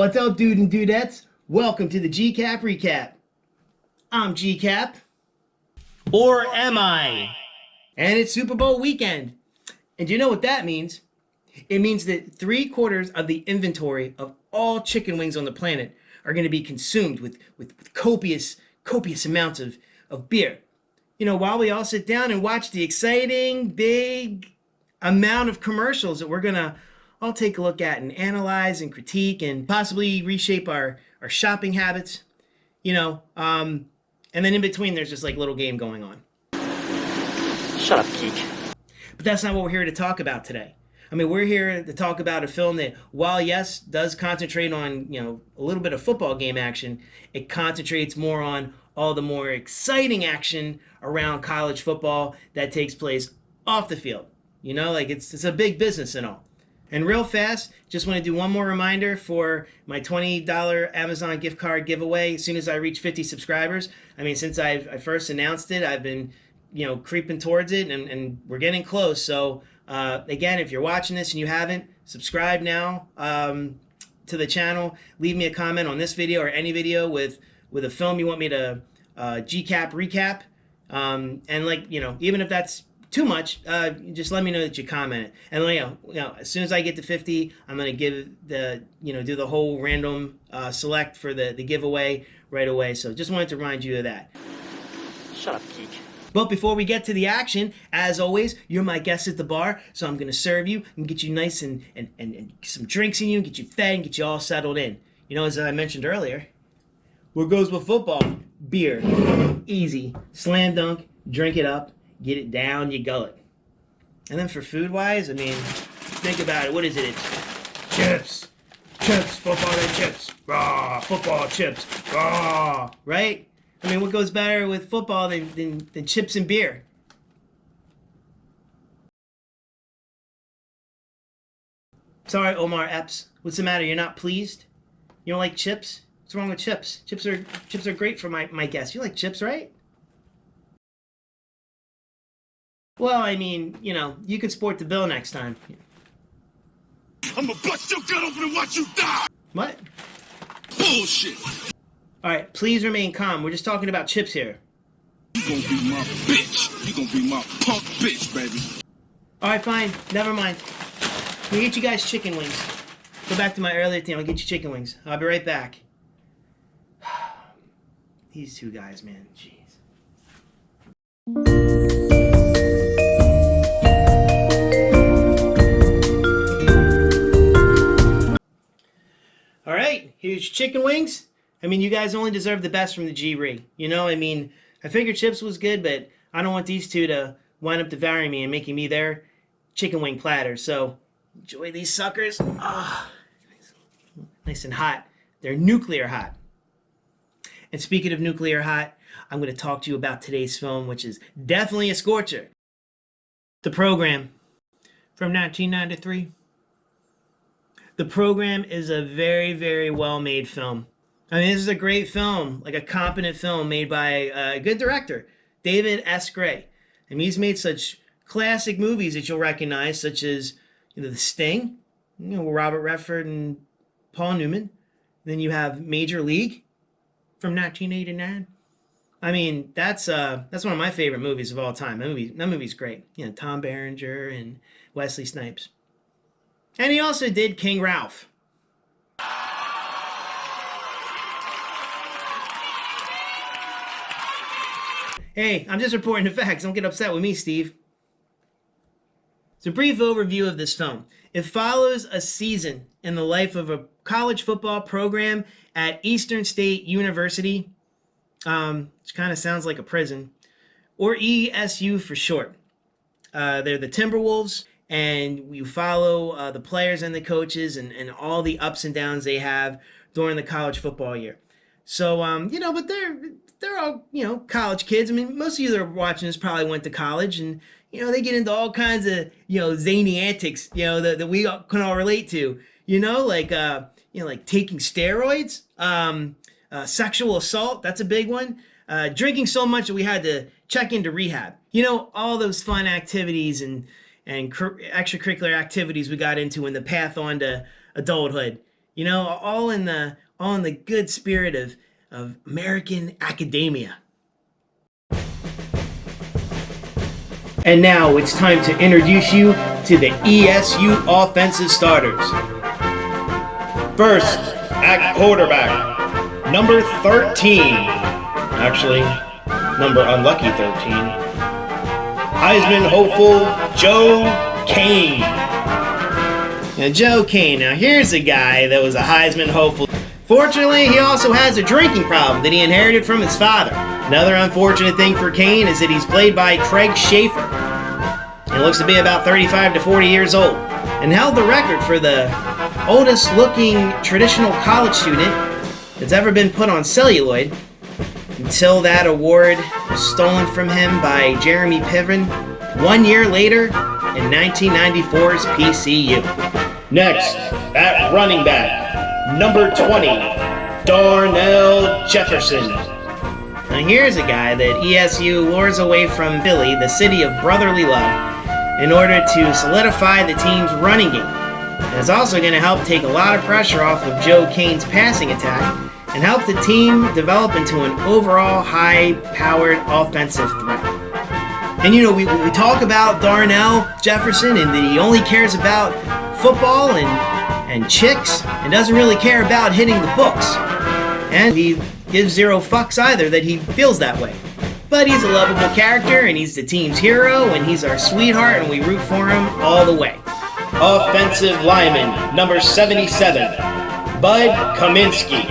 What's up, dude and dudettes? Welcome to the GCap Recap. I'm GCap. Or am I? And it's Super Bowl weekend. And do you know what that means? It means that 3/4 of the inventory of all chicken wings on the planet are going to be consumed with copious amounts of beer. You know, while we all sit down and watch the exciting, big amount of commercials that we're going to all take a look at and analyze and critique and possibly reshape our shopping habits, you know, and then in between there's just like little game going on. Shut up, geek. But that's not what we're here to talk about today. I mean, we're here to talk about a film that, while yes, does concentrate on, you know, a little bit of football game action, it concentrates more on all the more exciting action around college football that takes place off the field. You know, like it's a big business and all. And real fast, just want to do one more reminder for my $20 Amazon gift card giveaway as soon as I reach 50 subscribers. I mean, since I first announced it, I've been, you know, creeping towards it, and we're getting close. So again, if you're watching this and you haven't, subscribe now to the channel. Leave me a comment on this video or any video with a film you want me to GCap recap. And like, you know, even if that's too much, just let me know that you commented. And you know, as soon as I get to 50, I'm gonna give the, you know, do the whole random select for the giveaway right away. So just wanted to remind you of that. Shut up, geek. But before we get to the action, as always, you're my guest at the bar, so I'm gonna serve you and get you nice and some drinks in you, and get you fed and get you all settled in. You know, as I mentioned earlier, what goes with football? Beer. Easy. Slam dunk, drink it up, get it down your gullet. And then for food-wise, I mean, think about it. What is it? It's chips. Chips, football and chips. Raw, football, chips. Raw, right? I mean, what goes better with football than chips and beer? Sorry, Omar Epps. What's the matter? You're not pleased? You don't like chips? What's wrong with chips? Chips are great for my guests. You like chips, right? Well, I mean, you know, you could sport the bill next time. I'm gonna bust your gut open and watch you die! What? Bullshit! Alright, please remain calm. We're just talking about chips here. You gonna be my bitch. You gonna be my punk bitch, baby. Alright, fine. Never mind. I'm gonna get you guys chicken wings. Go back to my earlier thing. I'll get you chicken wings. I'll be right back. These two guys, man. Jeez. All right, here's your chicken wings. I mean, you guys only deserve the best from the G-Re. You know, I mean, I figured chips was good, but I don't want these two to wind up devouring me and making me their chicken wing platter. So enjoy these suckers. Ah, nice and hot. They're nuclear hot. And speaking of nuclear hot, I'm going to talk to you about today's film, which is definitely a scorcher. The Program from 1993. The Program is a very, very well-made film. I mean, this is a great film, like a competent film made by a good director, David S. Gray. I mean, he's made such classic movies that you'll recognize, such as, you know, The Sting, you know, Robert Redford and Paul Newman. Then you have Major League from 1989. I mean, that's one of my favorite movies of all time. That movie's great. You know, Tom Berenger and Wesley Snipes. And he also did King Ralph. Hey, I'm just reporting the facts. Don't get upset with me, Steve. It's a brief overview of this film. It follows a season in the life of a college football program at Eastern State University, which kind of sounds like a prison, or ESU for short. They're the Timberwolves, and you follow the players and the coaches and all the ups and downs they have during the college football year. So, you know, but they're all, you know, college kids. I mean, most of you that are watching this probably went to college, and, you know, they get into all kinds of, you know, zany antics, you know, that we can all relate to, you know, like, you know, like taking steroids, sexual assault. That's a big one. Drinking so much that we had to check into rehab. You know, all those fun activities and extracurricular activities we got into in the path on to adulthood. You know, all in the good spirit of American academia. And now it's time to introduce you to the ESU offensive starters. First, at quarterback, number 13. Actually, number unlucky 13. Heisman hopeful Joe Caan. Now, Joe Caan. Now, here's a guy that was a Heisman hopeful. Fortunately, he also has a drinking problem that he inherited from his father. Another unfortunate thing for Caan is that he's played by Craig Shaffer. He looks to be about 35 to 40 years old and held the record for the oldest looking traditional college student that's ever been put on celluloid until that award was stolen from him by Jeremy Piven 1 year later in 1994's PCU. Next, at running back, number 20, Darnell Jefferson. Now here's a guy that ESU lures away from Philly, the city of brotherly love, in order to solidify the team's running game. And it's also going to help take a lot of pressure off of Joe Caan's passing attack and help the team develop into an overall high-powered offensive threat. And you know, we talk about Darnell Jefferson and that he only cares about football and chicks and doesn't really care about hitting the books. And he gives zero fucks either that he feels that way. But he's a lovable character and he's the team's hero and he's our sweetheart and we root for him all the way. Offensive lineman, number 77, Bud Kaminsky.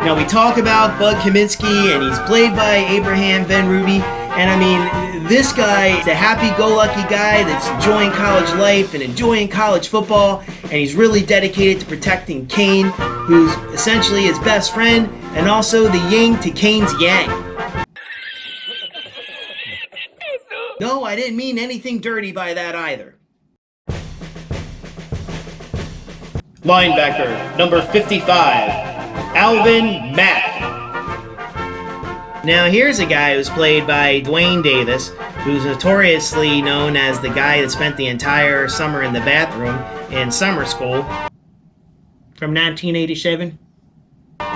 Now we talk about Bud Kaminsky and he's played by Abraham Ben Ruby. And I mean, this guy is a happy-go-lucky guy that's enjoying college life and enjoying college football, and he's really dedicated to protecting Caan, who's essentially his best friend, and also the yin to Caan's yang. No, I didn't mean anything dirty by that either. Linebacker, number 55, Alvin Mack. Now here's a guy who's played by Duane Davis, who's notoriously known as the guy that spent the entire summer in the bathroom in summer school from 1987.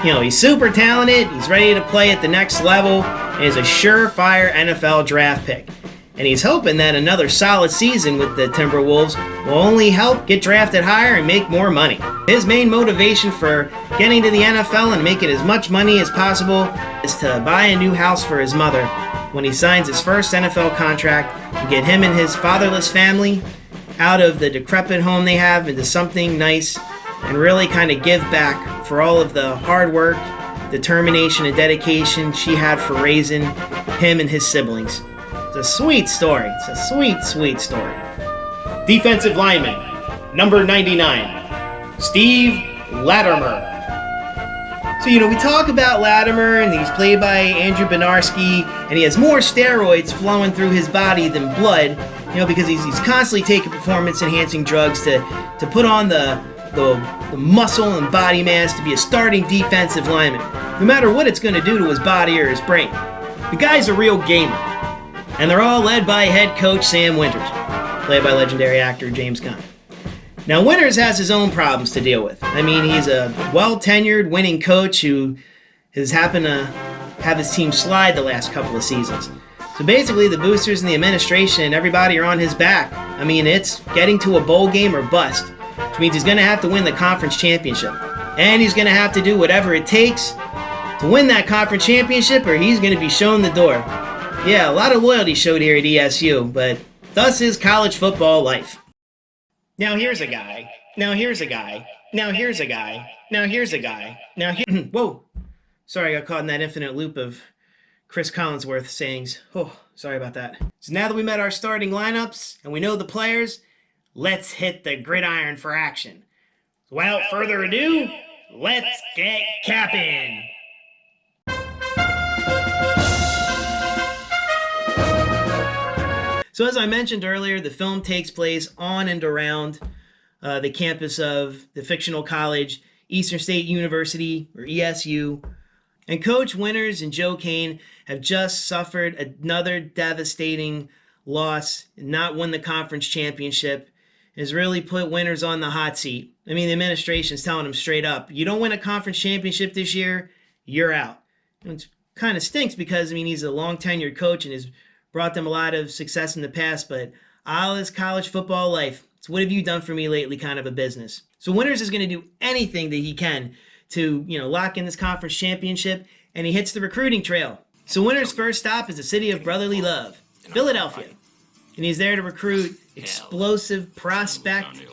You know, he's super talented, he's ready to play at the next level, and is a surefire NFL draft pick. And he's hoping that another solid season with the Timberwolves will only help get drafted higher and make more money. His main motivation for getting to the NFL and making as much money as possible is to buy a new house for his mother when he signs his first NFL contract and get him and his fatherless family out of the decrepit home they have into something nice and really kind of give back for all of the hard work, determination, and dedication she had for raising him and his siblings. It's a sweet story. It's a sweet, sweet story. Defensive lineman, number 99, Steve Latimer. So, you know, we talk about Latimer, and he's played by Andrew Bryniarski, and he has more steroids flowing through his body than blood, you know, because he's constantly taking performance-enhancing drugs to put on the muscle and body mass to be a starting defensive lineman, no matter what it's going to do to his body or his brain. The guy's a real gamer. And they're all led by head coach Sam Winters, played by legendary actor James Caan. Now, Winters has his own problems to deal with. I mean, he's a well-tenured winning coach who has happened to have his team slide the last couple of seasons. So basically, the boosters and the administration and everybody are on his back. I mean, it's getting to a bowl game or bust, which means he's going to have to win the conference championship. And he's going to have to do whatever it takes to win that conference championship or he's going to be shown the door. Yeah, a lot of loyalty showed here at ESU, but thus is college football life. Now here's a guy. Now here's a guy. Now here's a guy. Now here's a guy. Now here. Whoa. Sorry, I got caught in that infinite loop of Cris Collinsworth sayings. Oh, sorry about that. So now that we met our starting lineups and we know the players, let's hit the gridiron for action. So without further ado, let's get capping. So as I mentioned earlier, the film takes place on and around the campus of the fictional college, Eastern State University, or ESU. And Coach Winters and Joe Caan have just suffered another devastating loss and not won the conference championship has really put Winters on the hot seat. I mean, the administration's telling him straight up, you don't win a conference championship this year, you're out. And it kind of stinks because, I mean, he's a long tenured coach and has brought them a lot of success in the past, but all his college football life, it's what have you done for me lately kind of a business. So Winters is going to do anything that he can to, lock in this conference championship, and he hits the recruiting trail. So Winters' first stop is the city of brotherly love, Philadelphia. And he's there to recruit explosive prospect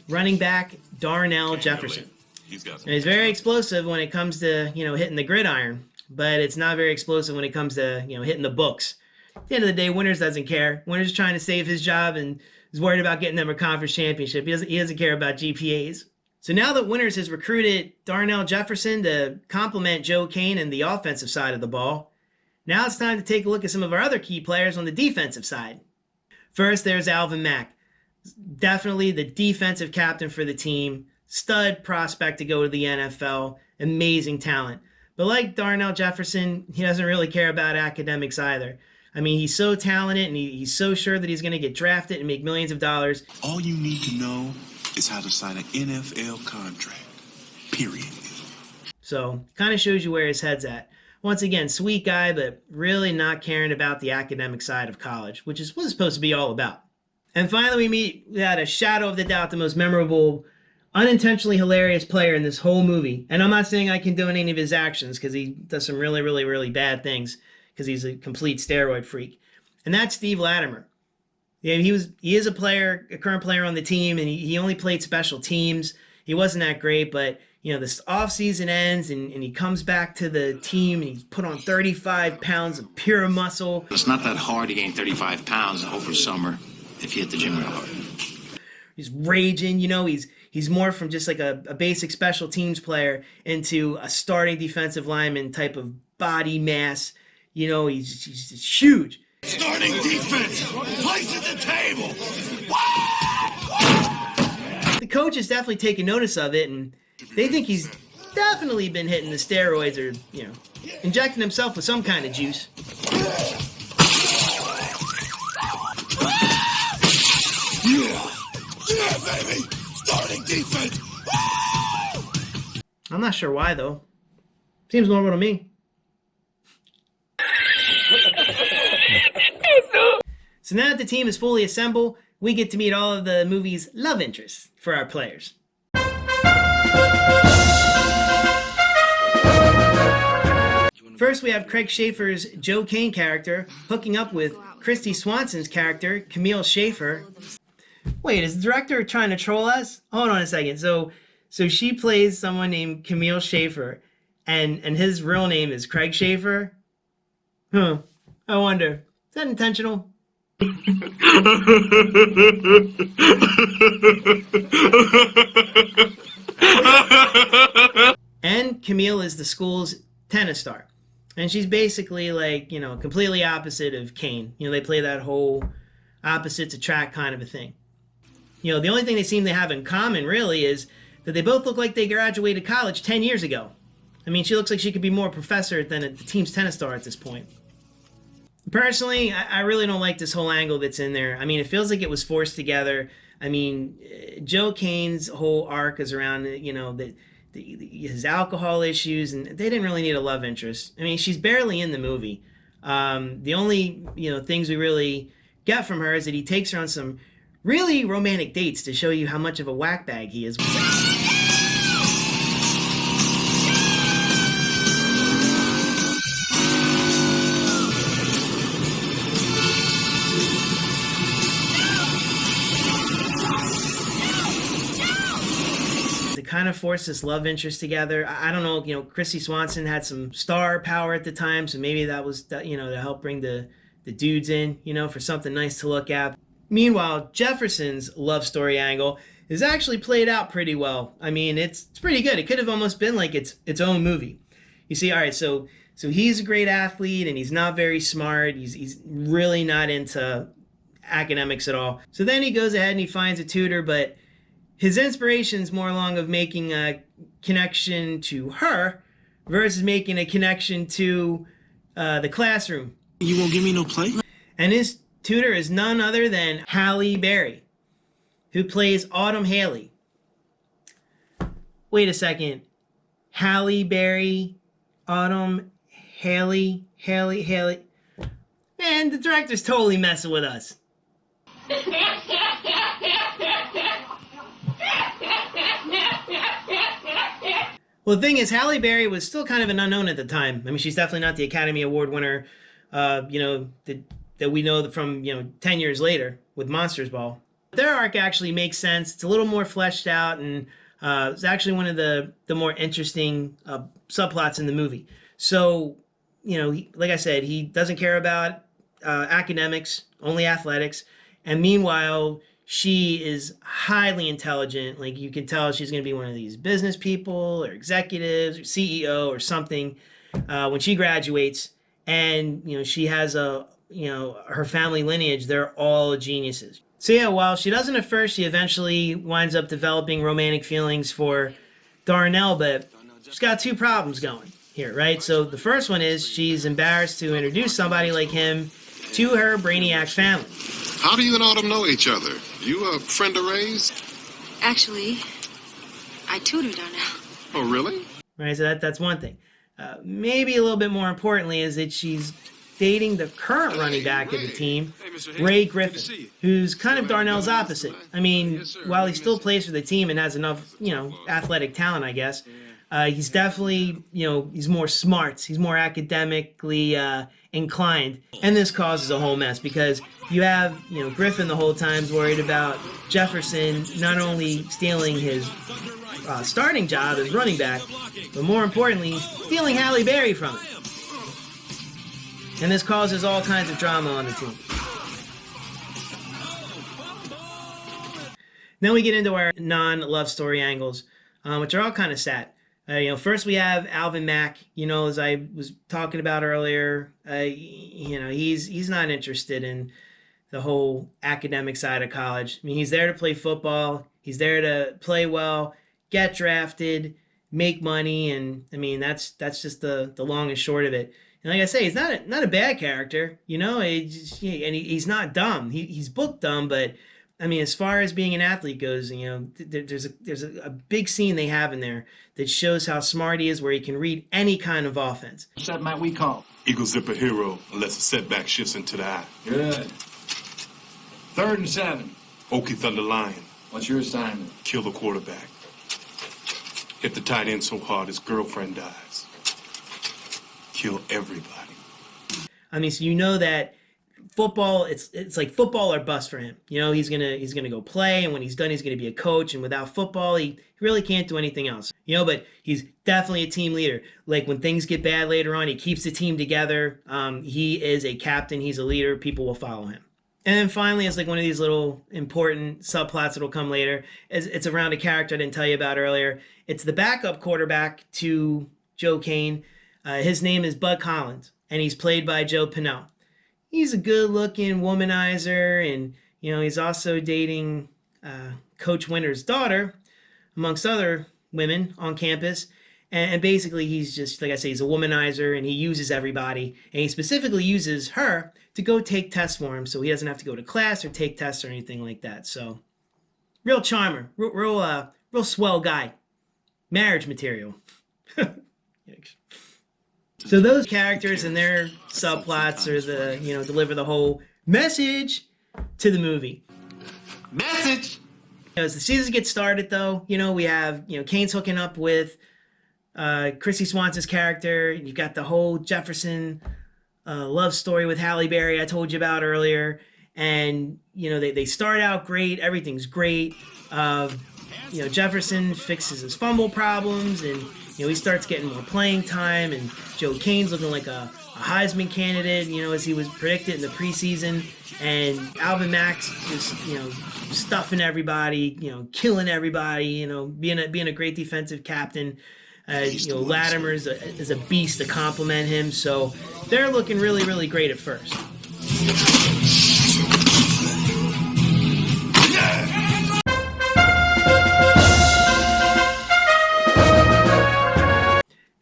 running back Darnell Jefferson. And he's very explosive when it comes to, hitting the gridiron, but it's not very explosive when it comes to, hitting the books. At the end of the day, Winters doesn't care. Winters is trying to save his job and is worried about getting them a conference championship. He doesn't care about GPAs. So now that Winters has recruited Darnell Jefferson to complement Joe Caan in the offensive side of the ball, now it's time to take a look at some of our other key players on the defensive side. First, there's Alvin Mack. Definitely the defensive captain for the team. Stud prospect to go to the NFL. Amazing talent. But like Darnell Jefferson, he doesn't really care about academics either. I mean, he's so talented and he's so sure that he's going to get drafted and make millions of dollars. All you need to know is how to sign an NFL contract. Period. So, kind of shows you where his head's at. Once again, sweet guy, but really not caring about the academic side of college, which is what it's supposed to be all about. And finally, we meet, without a shadow of the doubt, the most memorable, unintentionally hilarious player in this whole movie. And I'm not saying I condone any of his actions, because he does some really, really, really bad things, because he's a complete steroid freak. And that's Steve Latimer. Yeah, he is a current player on the team, and he only played special teams. He wasn't that great, but this offseason ends, and he comes back to the team, and he's put on 35 pounds of pure muscle. It's not that hard to gain 35 pounds over summer if you hit the gym real hard. He's raging, he's more from just like a basic special teams player into a starting defensive lineman type of body mass. He's huge. Starting defense, place at the table. The coach has definitely taken notice of it, and they think he's definitely been hitting the steroids or, injecting himself with some kind of juice. Yeah, baby. Starting defense. I'm not sure why, though. Seems normal to me. So now that the team is fully assembled, we get to meet all of the movie's love interests for our players. First, we have Craig Shaffer's Joe Caan character hooking up with Kristy Swanson's character, Camille Shaffer. Wait, is the director trying to troll us? Hold on a second. So she plays someone named Camille Shaffer, and his real name is Craig Shaffer? Huh. I wonder. Is that intentional? And Camille is the school's tennis star. And she's basically like, completely opposite of Caan. They play that whole opposites attract kind of a thing. The only thing they seem to have in common really is that they both look like they graduated college 10 years ago. I mean, she looks like she could be more a professor than the team's tennis star at this point. Personally, I really don't like this whole angle that's in there. I mean, it feels like it was forced together. I mean, Joe Caan's whole arc is around, his alcohol issues, and they didn't really need a love interest. I mean, she's barely in the movie. The only, things we really get from her is that he takes her on some really romantic dates to show you how much of a whackbag he is. Kind of forced this love interest together. I don't know, Kristy Swanson had some star power at the time, so maybe that was, to help bring the dudes in, for something nice to look at. Meanwhile, Jefferson's love story angle is actually played out pretty well. I mean, it's pretty good. It could have almost been like its own movie. You see, all right, so he's a great athlete, and he's not very smart. He's really not into academics at all. So then he goes ahead and he finds a tutor, but his inspiration's more along of making a connection to her versus making a connection to the classroom. You won't give me no play? And his tutor is none other than Halle Berry, who plays Autumn Haley. Wait a second. Halle Berry, Autumn Haley. Man, the director's totally messing with us. Well, the thing is, Halle Berry was still kind of an unknown at the time. I mean, she's definitely not the Academy Award winner, that we know from, 10 years later with Monsters Ball. Their arc actually makes sense. It's a little more fleshed out, and it's actually one of the more interesting subplots in the movie. So, like I said, he doesn't care about academics, only athletics. And meanwhile, she is highly intelligent. Like, you can tell she's going to be one of these business people or executives or CEO or something when she graduates. And, she has her family lineage, they're all geniuses. So yeah, while she doesn't at first, she eventually winds up developing romantic feelings for Darnell, but she's got two problems going here, right? So the first one is she's embarrassed to introduce somebody like him to her Brainiac family. How do you and Autumn know each other? You a friend of Ray's? Actually, I tutored Darnell. Oh, really? Right, so that's one thing. Maybe a little bit more importantly is that she's dating the current running back of the team, Ray Griffin, who's kind of Darnell's opposite. I mean, while he still plays for the team and has enough, athletic talent, I guess, he's definitely, he's more smart. He's more academically inclined. And this causes a whole mess because you have, Griffin the whole time's worried about Jefferson not only stealing his starting job as running back, but more importantly, stealing Halle Berry from him. And this causes all kinds of drama on the team. Then we get into our non-love story angles, which are all kind of sad. First we have Alvin Mack. As I was talking about earlier, he's not interested in the whole academic side of college. I mean, he's there to play football. He's there to play well, get drafted, make money, and I mean that's just the long and short of it. And like I say, he's not a bad character, and he's not dumb. He's book dumb, but I mean, as far as being an athlete goes, there's a big scene they have in there that shows how smart he is, where he can read any kind of offense. Set might we call? Eagle zip a hero unless a setback shifts into the eye. Good. 3rd and 7. Okie Thunder Lion. What's your assignment? Kill the quarterback. Hit the tight end so hard his girlfriend dies. Kill everybody. I mean, so that football, it's like football or bust for him. He's gonna go play, and when he's done, he's gonna be a coach. And without football, he really can't do anything else. But he's definitely a team leader. Like when things get bad later on, he keeps the team together. He is a captain. He's a leader. People will follow him. And then finally, it's like one of these little important subplots that'll come later. It's around a character I didn't tell you about earlier. It's the backup quarterback to Joe Caan. His name is Bud Collins, and he's played by Joe Pineau. He's a good-looking womanizer, and he's also dating Coach Winter's daughter, amongst other women on campus. And basically, he's just, like I say, he's a womanizer, and he uses everybody, and he specifically uses her to go take tests for him, so he doesn't have to go to class or take tests or anything like that. So, real charmer, real swell guy, marriage material. So those characters and their subplots are deliver the whole message to the movie. Message! As the season gets started, though, we have, Caan's hooking up with Chrissy Swanson's character. You've got the whole Jefferson love story with Halle Berry I told you about earlier. And, they start out great. Everything's great. Jefferson fixes his fumble problems, and he starts getting more playing time, and Joe Caan's looking like a Heisman candidate, as he was predicted in the preseason, and Alvin Mack's just, stuffing everybody, killing everybody, being a great defensive captain. Latimer is a beast to compliment him, so they're looking really, really great at first.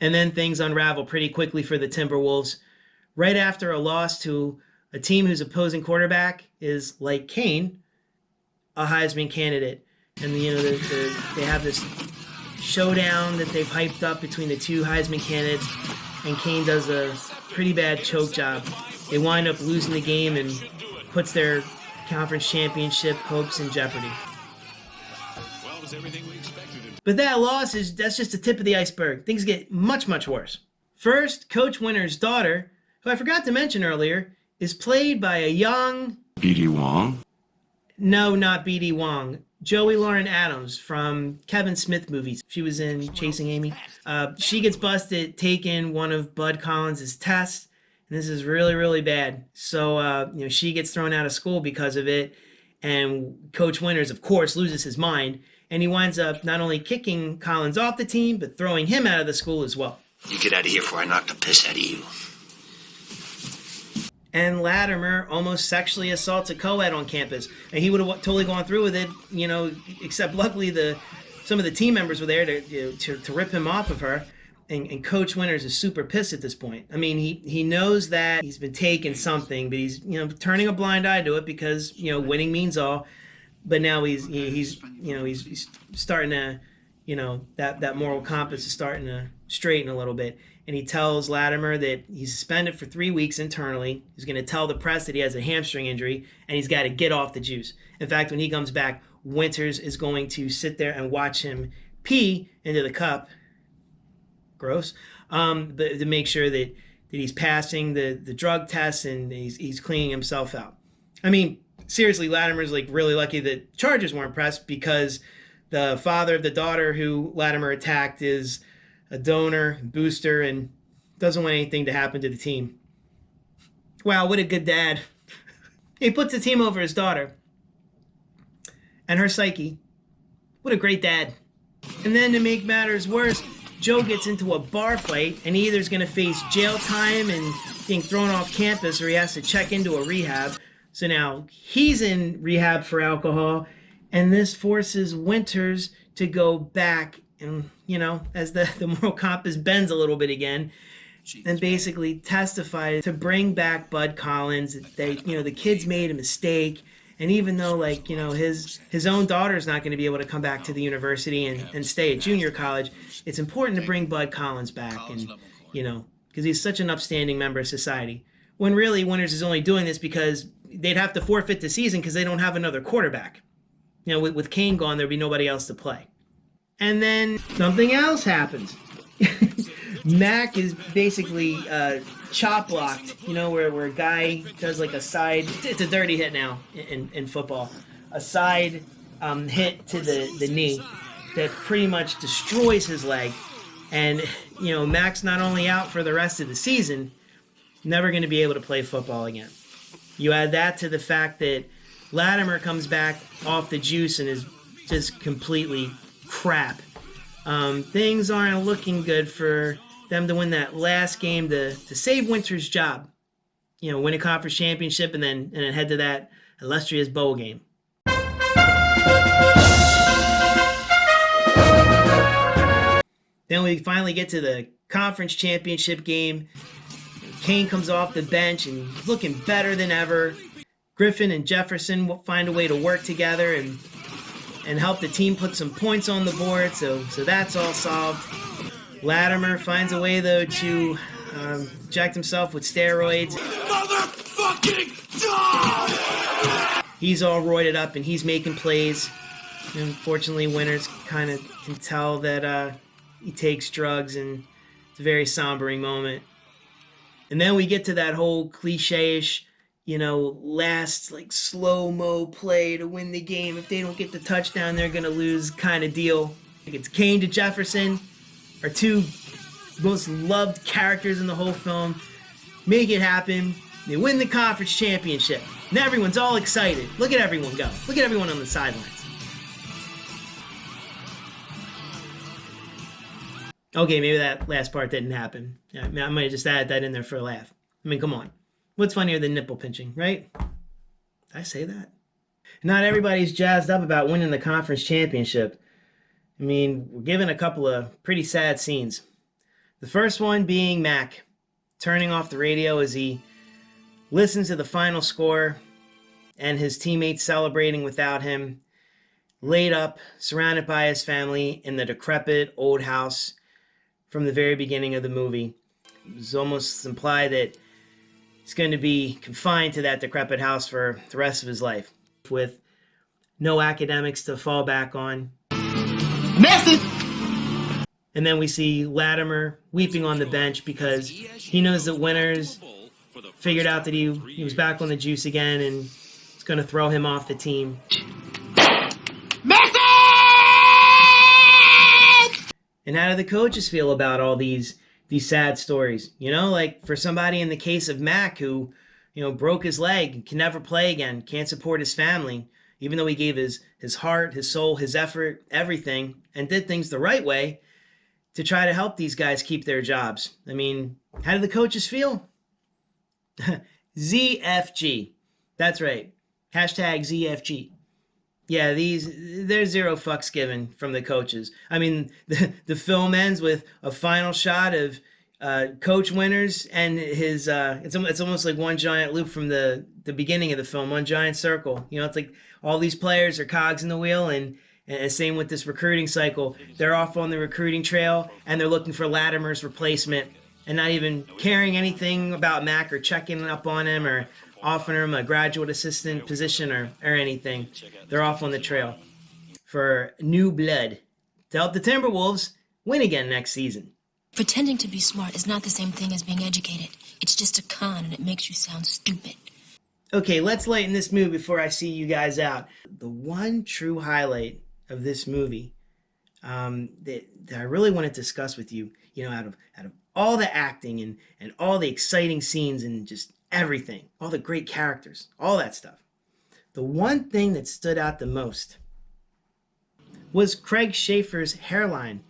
And then things unravel pretty quickly for the Timberwolves. Right after a loss to a team whose opposing quarterback is like Caan, a Heisman candidate. And, they have this showdown that they've hyped up between the two Heisman candidates, and Caan does a pretty bad choke job. They wind up losing the game and puts their conference championship hopes in jeopardy. But that loss that's just the tip of the iceberg. Things get much, much worse. First, Coach Winter's daughter, who I forgot to mention earlier, is played by a young... B.D. Wong? No, not B.D. Wong. Joey Lauren Adams from Kevin Smith movies. She was in Chasing Amy. She gets busted taking one of Bud Collins' tests, and this is really, really bad. So, she gets thrown out of school because of it, and Coach Winters, of course, loses his mind, and he winds up not only kicking Collins off the team, but throwing him out of the school as well. You get out of here before I knock the piss out of you. And Latimer almost sexually assaults a co-ed on campus, and he would have totally gone through with it, except luckily some of the team members were there to rip him off of her, and Coach Winters is super pissed at this point. I mean, he knows that he's been taking something, but he's turning a blind eye to it because winning means all. But now he's starting to that moral compass is starting to straighten a little bit. And he tells Latimer that he's suspended for 3 weeks internally. He's going to tell the press that he has a hamstring injury, and he's got to get off the juice. In fact, when he comes back, Winters is going to sit there and watch him pee into the cup. Gross. But to make sure that he's passing the drug tests and he's cleaning himself out. I mean, seriously, Latimer's really lucky that charges weren't pressed, because the father of the daughter who Latimer attacked is a donor, booster, and doesn't want anything to happen to the team. Wow, what a good dad. He puts the team over his daughter and her psyche. What a great dad. And then to make matters worse, Joe gets into a bar fight, and he either is going to face jail time and being thrown off campus, or he has to check into a rehab. So now he's in rehab for alcohol, and this forces Winters to go back and, as the moral compass bends a little bit again, and basically testify to bring back Bud Collins. The kid's made a mistake, and even though his own daughter's not going to be able to come back to the university and stay at junior college, it's important to bring Bud Collins back, and because he's such an upstanding member of society. When really Winters is only doing this because they'd have to forfeit the season because they don't have another quarterback. With Caan gone, there'd be nobody else to play. And then something else happens. Mac is basically chop blocked, where a guy does a side, it's a dirty hit now in football, a side hit to the knee that pretty much destroys his leg. And, Mac's not only out for the rest of the season, never going to be able to play football again. You add that to the fact that Latimer comes back off the juice and is just completely crap. Things aren't looking good for them to win that last game to save Winters' job. Win a conference championship and then head to that illustrious bowl game. Then we finally get to the conference championship game. Caan comes off the bench and he's looking better than ever. Griffin and Jefferson will find a way to work together and help the team put some points on the board, so that's all solved. Latimer finds a way, though, to inject himself with steroids. Motherfucking dog! He's all roided up, and he's making plays. Unfortunately, Winters kind of can tell that he takes drugs, and it's a very sombering moment. And then we get to that whole cliche-ish, last slow-mo play to win the game. If they don't get the touchdown, they're going to lose kind of deal. It's Caan to Jefferson, our two most loved characters in the whole film. Make it happen. They win the conference championship. And everyone's all excited. Look at everyone go. Look at everyone on the sidelines. Okay, maybe that last part didn't happen. I might have just added that in there for a laugh. I mean, come on. What's funnier than nipple pinching, right? Did I say that? Not everybody's jazzed up about winning the conference championship. I mean, we're given a couple of pretty sad scenes. The first one being Mac turning off the radio as he listens to the final score and his teammates celebrating without him. laid up, surrounded by his family in the decrepit old house from the very beginning of the movie. It was almost implied that he's going to be confined to that decrepit house for the rest of his life, with no academics to fall back on. Message! And then we see Latimer weeping on the bench because he knows that Winters figured out that he was back on the juice again and it's going to throw him off the team. Message! And how do the coaches feel about all these sad stories? You know, like for somebody in the case of Mac who, broke his leg, can never play again, can't support his family, even though he gave his heart, his soul, his effort, everything, and did things the right way to try to help these guys keep their jobs. I mean, how do the coaches feel? ZFG. That's right. Hashtag ZFG. Yeah, there's zero fucks given from the coaches. I mean, the film ends with a final shot of Coach Winters and his, it's almost like one giant loop from the beginning of the film, one giant circle. It's like all these players are cogs in the wheel, and same with this recruiting cycle. They're off on the recruiting trail, and they're looking for Latimer's replacement and not even caring anything about Mac or checking up on him or offering him a graduate assistant position or anything. They're off on the trail for new blood to help the Timberwolves win again next season. Pretending to be smart is not the same thing as being educated. It's just a con, and it makes you sound stupid. Okay, let's lighten this mood before I see you guys out. The one true highlight of this movie that I really want to discuss with you, out of all the acting and all the exciting scenes and just everything, all the great characters, all that stuff. The one thing that stood out the most was Craig Shaffer's hairline.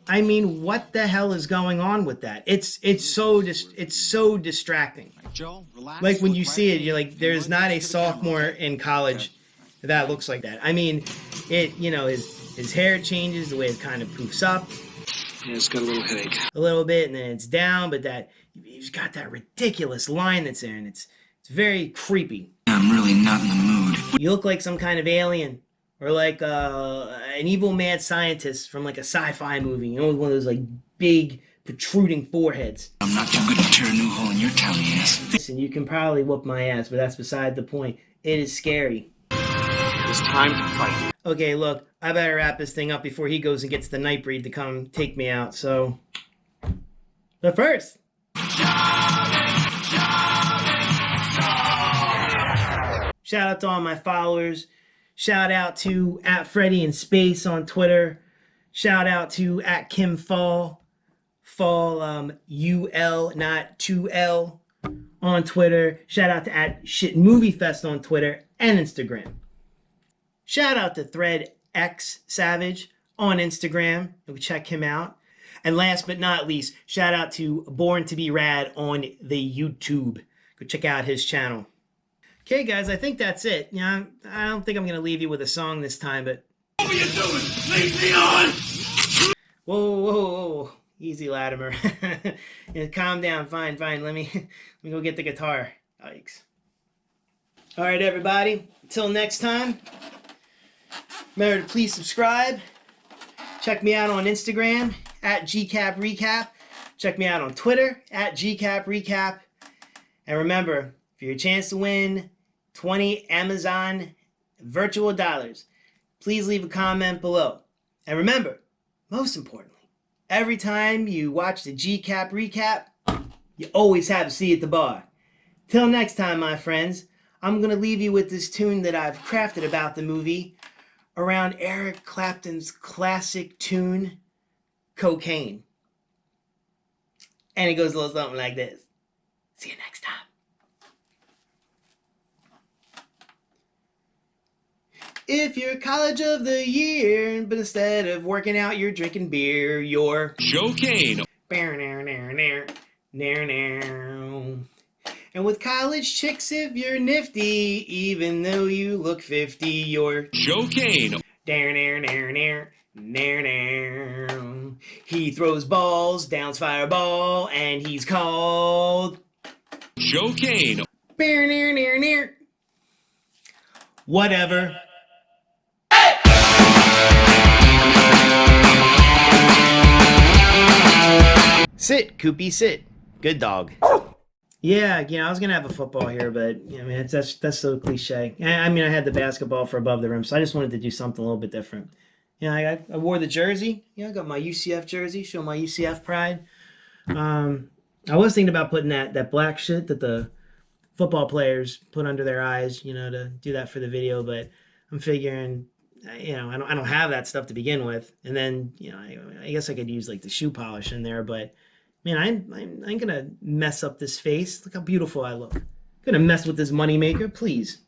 I mean, what the hell is going on with that? It's so distracting. Like when you see it, you're like, there's not a sophomore in college that looks like that. I mean, his hair changes, the way it kind of poofs up. Yeah, it's got a little headache. A little bit, and then it's down, but he's got that ridiculous line that's there, and it's very creepy. I'm really not in the mood. You look like some kind of alien, or like an evil mad scientist from like a sci-fi movie. One of those like big protruding foreheads. I'm not too good to tear a new hole in your tally ass. Listen, you can probably whoop my ass, but that's beside the point. It is scary. It's time to fight. Okay, look, I better wrap this thing up before he goes and gets the Nightbreed to come take me out, so... But first... Shout out to all my followers. Shout out to @FreddyInSpace on Twitter. Shout out to @KimFall. Fall, UL, not 2L on Twitter. Shout out to @ShitMovieFest on Twitter and Instagram. Shout out to Thread X Savage on Instagram. Go check him out. And last but not least, shout out to Born to Be Rad on the YouTube. Go check out his channel. Okay, guys, I think that's it. I don't think I'm going to leave you with a song this time, but... What are you doing? Leave me on! Whoa. Easy, Latimer. Calm down. Fine. Let me go get the guitar. Yikes. All right, everybody. Until next time, remember to please subscribe. Check me out on Instagram @GCap-recap. Check me out on Twitter @GCap-recap. And remember, for your chance to win 20 Amazon virtual dollars, please leave a comment below. And remember, most importantly, every time you watch the GCap recap, you always have a seat at the bar. Till next time, my friends, I'm going to leave you with this tune that I've crafted about the movie around Eric Clapton's classic tune, Cocaine. And it goes a little something like this. See you next time. If you're college of the year, but instead of working out, you're drinking beer, you're Cocaine. And with college chicks, if you're nifty, even though you look 50, you're Cocaine. He throws balls, downs fireball, and he's called Cocaine. Whatever. Hey! Sit, Koopy, sit. Good dog. Yeah, you know, I was gonna have a football here, but I mean, that's so cliche. I mean, I had the basketball for above the rim, so I just wanted to do something a little bit different. You know, I wore the jersey. You know, I got my UCF jersey, show my UCF pride. I was thinking about putting that black shit that the football players put under their eyes, you know, to do that for the video, but I'm figuring, you know, I don't have that stuff to begin with, and then, you know, I guess I could use like the shoe polish in there, but man, I'm gonna mess up this face. Look how beautiful I look. I'm gonna mess with this moneymaker, please.